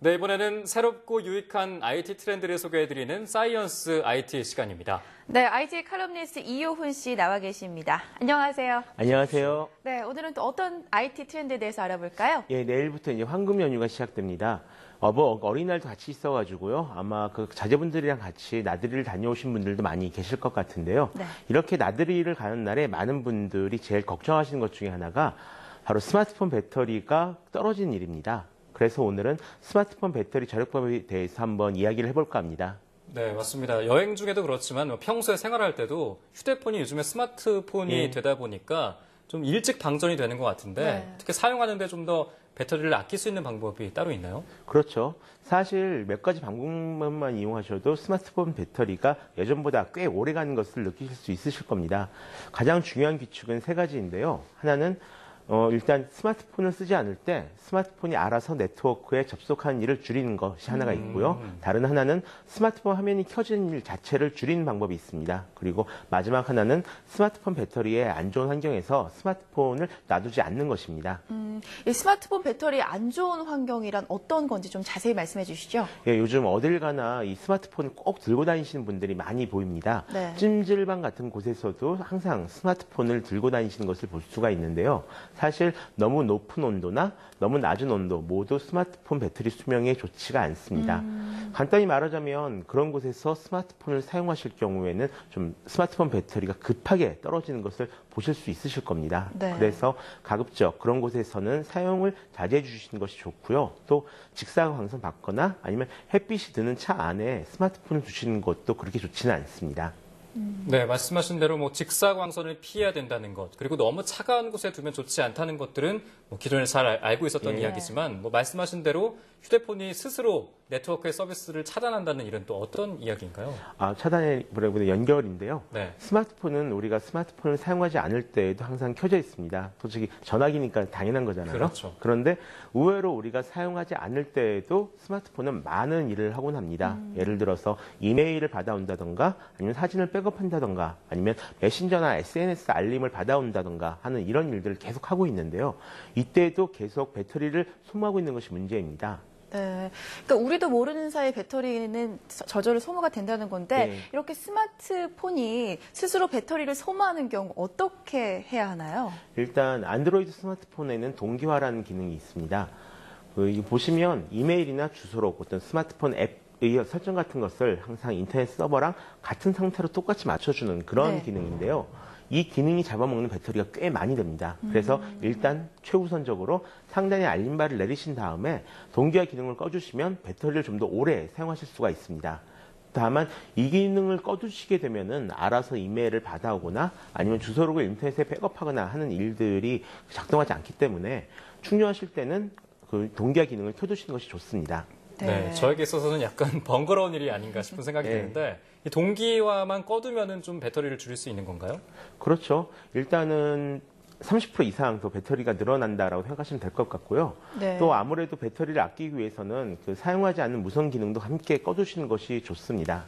네, 이번에는 새롭고 유익한 IT 트렌드를 소개해드리는 사이언스 IT 시간입니다. 네, IT 칼럼니스트 이효훈 씨 나와 계십니다. 안녕하세요. 안녕하세요. 네, 오늘은 또 어떤 IT 트렌드에 대해서 알아볼까요? 예, 내일부터 이제 황금 연휴가 시작됩니다. 어린이날도 같이 있어가지고요. 아마 그 자제분들이랑 같이 나들이를 다녀오신 분들도 많이 계실 것 같은데요. 네. 이렇게 나들이를 가는 날에 많은 분들이 제일 걱정하시는 것 중에 하나가 바로 스마트폰 배터리가 떨어지는 일입니다. 그래서 오늘은 스마트폰 배터리 절약법에 대해서 한번 이야기를 해볼까 합니다. 네, 맞습니다. 여행 중에도 그렇지만 평소에 생활할 때도 휴대폰이 요즘에 스마트폰이 되다 보니까 좀 일찍 방전이 되는 것 같은데 특히 사용하는데 좀 더 배터리를 아낄 수 있는 방법이 따로 있나요? 그렇죠. 사실 몇 가지 방법만 이용하셔도 스마트폰 배터리가 예전보다 꽤 오래 가는 것을 느끼실 수 있으실 겁니다. 가장 중요한 규칙은 세 가지인데요. 하나는 일단 스마트폰을 쓰지 않을 때 스마트폰이 알아서 네트워크에 접속하는 일을 줄이는 것이 하나가 있고요. 다른 하나는 스마트폰 화면이 켜지는 일 자체를 줄이는 방법이 있습니다. 그리고 마지막 하나는 스마트폰 배터리의 안 좋은 환경에서 스마트폰을 놔두지 않는 것입니다. 이 스마트폰 배터리 안 좋은 환경이란 어떤 건지 좀 자세히 말씀해 주시죠. 예, 요즘 어딜 가나 이 스마트폰을 꼭 들고 다니시는 분들이 많이 보입니다. 네. 찜질방 같은 곳에서도 항상 스마트폰을 들고 다니시는 것을 볼 수가 있는데요. 사실 너무 높은 온도나 너무 낮은 온도 모두 스마트폰 배터리 수명에 좋지가 않습니다. 간단히 말하자면 그런 곳에서 스마트폰을 사용하실 경우에는 좀 스마트폰 배터리가 급하게 떨어지는 것을 보실 수 있으실 겁니다. 네. 그래서 가급적 그런 곳에서는 사용을 자제해 주시는 것이 좋고요. 또 직사광선 받거나 아니면 햇빛이 드는 차 안에 스마트폰을 두시는 것도 그렇게 좋지는 않습니다. 네, 말씀하신 대로 직사광선을 피해야 된다는 것, 그리고 너무 차가운 곳에 두면 좋지 않다는 것들은 기존에 잘 알고 있었던 이야기지만 말씀하신 대로 휴대폰이 스스로 네트워크의 서비스를 차단한다는 일은 또 어떤 이야기인가요? 차단이라기보다 연결인데요. 네. 스마트폰은 우리가 스마트폰을 사용하지 않을 때에도 항상 켜져 있습니다. 솔직히 전화기니까 당연한 거잖아요. 그렇죠. 그런데 의외로 우리가 사용하지 않을 때에도 스마트폰은 많은 일을 하곤 합니다. 예를 들어서 이메일을 받아온다던가 아니면 사진을 백업한다던가 아니면 메신저나 SNS 알림을 받아온다던가 하는 이런 일들을 계속 하고 있는데요. 이때에도 계속 배터리를 소모하고 있는 것이 문제입니다. 네, 그러니까 우리도 모르는 사이에 배터리는 저절로 소모가 된다는 건데 이렇게 스마트폰이 스스로 배터리를 소모하는 경우 어떻게 해야 하나요? 일단 안드로이드 스마트폰에는 동기화라는 기능이 있습니다. 보시면 이메일이나 주소록 어떤 스마트폰 앱의 설정 같은 것을 항상 인터넷 서버랑 같은 상태로 똑같이 맞춰주는 그런 기능인데요. 이 기능이 잡아먹는 배터리가 꽤 많이 됩니다. 그래서 일단 최우선적으로 상단에 알림바를 내리신 다음에 동기화 기능을 꺼주시면 배터리를 좀 더 오래 사용하실 수가 있습니다. 다만 이 기능을 꺼두시게 되면은 알아서 이메일을 받아오거나 아니면 주소록을 인터넷에 백업하거나 하는 일들이 작동하지 않기 때문에 충전하실 때는 그 동기화 기능을 켜두시는 것이 좋습니다. 네, 저에게 있어서는 약간 번거로운 일이 아닌가 싶은 생각이 드는데 이 동기화만 꺼두면은 좀 배터리를 줄일 수 있는 건가요? 그렇죠. 일단은 30% 이상 더 배터리가 늘어난다라고 생각하시면 될 것 같고요. 또 아무래도 배터리를 아끼기 위해서는 그 사용하지 않는 무선 기능도 함께 꺼두시는 것이 좋습니다.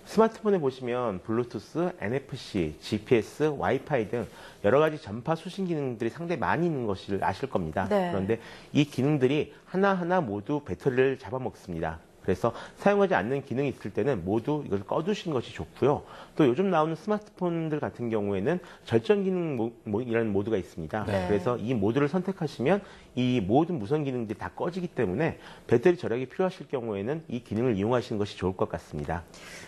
스마트폰에 보시면 블루투스, NFC, GPS, 와이파이 등 여러 가지 전파 수신 기능들이 상당히 많이 있는 것을 아실 겁니다. 그런데 이 기능들이 하나하나 모두 배터리를 잡아먹습니다. 그래서 사용하지 않는 기능이 있을 때는 모두 이걸 꺼두시는 것이 좋고요. 또 요즘 나오는 스마트폰들 같은 경우에는 절전 기능이라는 모드가 있습니다. 그래서 이 모드를 선택하시면 이 모든 무선 기능들이 다 꺼지기 때문에 배터리 절약이 필요하실 경우에는 이 기능을 이용하시는 것이 좋을 것 같습니다.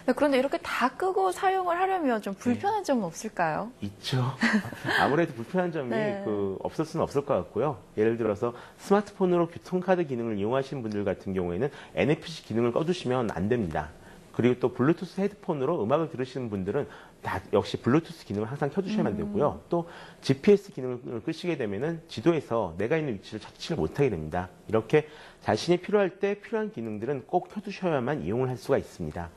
네, 그런데 이렇게 다 끄고 사용을 하려면 좀 불편한 점은 없을까요? 있죠. 아무래도 불편한 점이 없을 수는 없을 것 같고요. 예를 들어서 스마트폰으로 교통카드 기능을 이용하시는 분들 같은 경우에는 NFC 기능을 꺼두시면 안 됩니다. 그리고 또 블루투스 헤드폰으로 음악을 들으시는 분들은 다 역시 블루투스 기능을 항상 켜두셔야만 되고요. 또 GPS 기능을 끄시게 되면은 지도에서 내가 있는 위치를 찾지를 못하게 됩니다. 이렇게 자신이 필요할 때 필요한 기능들은 꼭 켜두셔야만 이용을 할 수가 있습니다.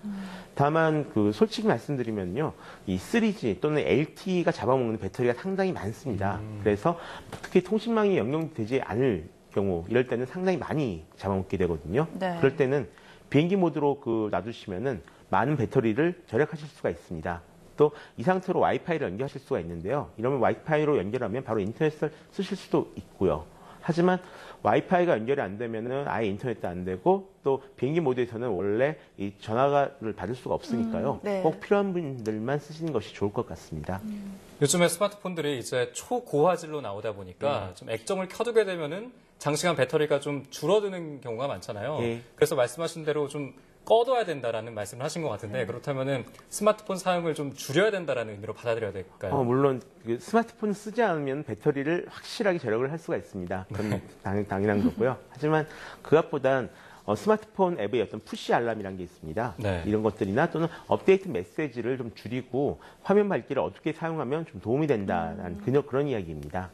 다만 솔직히 말씀드리면요, 이 3G 또는 LTE가 잡아먹는 배터리가 상당히 많습니다. 그래서 특히 통신망이 연결되지 않을 경우 이럴 때는 상당히 많이 잡아먹게 되거든요. 그럴 때는 비행기 모드로 놔두시면은 많은 배터리를 절약하실 수가 있습니다. 또 이 상태로 와이파이를 연결하실 수가 있는데요. 이러면 와이파이로 연결하면 바로 인터넷을 쓰실 수도 있고요. 하지만 와이파이가 연결이 안 되면은 아예 인터넷도 안 되고 또 비행기 모드에서는 원래 이 전화를 받을 수가 없으니까요. 네. 꼭 필요한 분들만 쓰시는 것이 좋을 것 같습니다. 요즘에 스마트폰들이 이제 초고화질로 나오다 보니까 좀 액정을 켜두게 되면은 장시간 배터리가 좀 줄어드는 경우가 많잖아요. 예. 그래서 말씀하신 대로 좀 꺼둬야 된다라는 말씀을 하신 것 같은데 그렇다면은 스마트폰 사용을 좀 줄여야 된다라는 의미로 받아들여야 될까요? 물론 그 스마트폰 쓰지 않으면 배터리를 확실하게 절약을 할 수가 있습니다. 그건 당연한 거고요. 하지만 그것보단 스마트폰 앱의 어떤 푸시 알람이라는 게 있습니다. 네. 이런 것들이나 또는 업데이트 메시지를 좀 줄이고 화면 밝기를 어떻게 사용하면 좀 도움이 된다라는 그런 이야기입니다.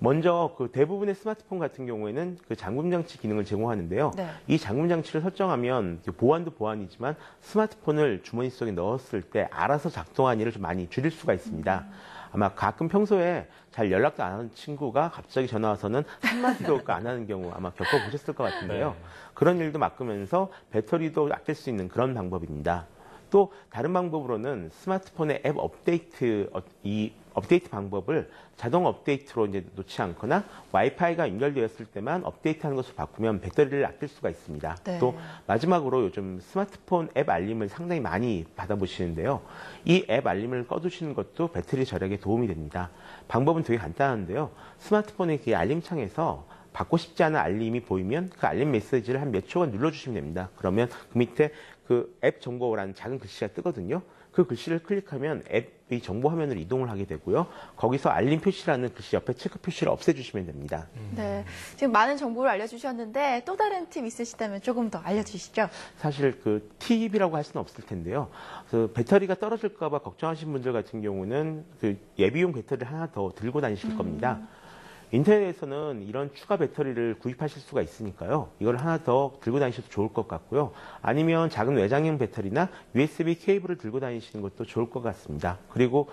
먼저 그 대부분의 스마트폰 같은 경우에는 그 잠금 장치 기능을 제공하는데요. 네. 이 잠금 장치를 설정하면 보안도 보안이지만 스마트폰을 주머니 속에 넣었을 때 알아서 작동하는 일을 좀 많이 줄일 수가 있습니다. 아마 가끔 평소에 잘 연락도 안 하는 친구가 갑자기 전화 와서는 한마디도 안 하는 경우 아마 겪어보셨을 것 같은데요. 네. 그런 일도 막으면서 배터리도 아낄 수 있는 그런 방법입니다. 또 다른 방법으로는 스마트폰의 앱 업데이트, 이 업데이트 방법을 자동 업데이트로 이제 놓지 않거나 와이파이가 연결되었을 때만 업데이트하는 것으로 바꾸면 배터리를 아낄 수가 있습니다. 네. 또 마지막으로 요즘 스마트폰 앱 알림을 상당히 많이 받아보시는데요. 이 앱 알림을 꺼두시는 것도 배터리 절약에 도움이 됩니다. 방법은 되게 간단한데요. 스마트폰의 그 알림창에서 받고 싶지 않은 알림이 보이면 그 알림 메시지를 한 몇 초간 눌러주시면 됩니다. 그러면 그 밑에 그 앱 정보라는 작은 글씨가 뜨거든요. 그 글씨를 클릭하면 앱의 정보 화면으로 이동을 하게 되고요. 거기서 알림 표시라는 글씨 옆에 체크 표시를 없애주시면 됩니다. 네. 지금 많은 정보를 알려주셨는데 또 다른 팁 있으시다면 조금 더 알려주시죠. 사실 그 팁이라고 할 수는 없을 텐데요. 그 배터리가 떨어질까봐 걱정하시는 분들 같은 경우는 그 예비용 배터리를 하나 더 들고 다니실 겁니다. 인터넷에서는 이런 추가 배터리를 구입하실 수가 있으니까요. 이걸 하나 더 들고 다니셔도 좋을 것 같고요. 아니면 작은 외장형 배터리나 USB 케이블을 들고 다니시는 것도 좋을 것 같습니다. 그리고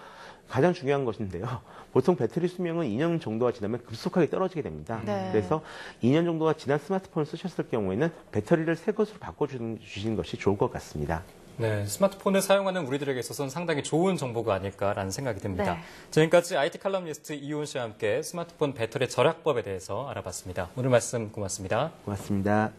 가장 중요한 것인데요. 보통 배터리 수명은 2년 정도가 지나면 급속하게 떨어지게 됩니다. 네. 그래서 2년 정도가 지난 스마트폰을 쓰셨을 경우에는 배터리를 새 것으로 바꿔주시는 것이 좋을 것 같습니다. 네, 스마트폰을 사용하는 우리들에게 있어서는 상당히 좋은 정보가 아닐까라는 생각이 듭니다. 네. 지금까지 IT 칼럼니스트 이훈 씨와 함께 스마트폰 배터리 절약법에 대해서 알아봤습니다. 오늘 말씀 고맙습니다. 고맙습니다.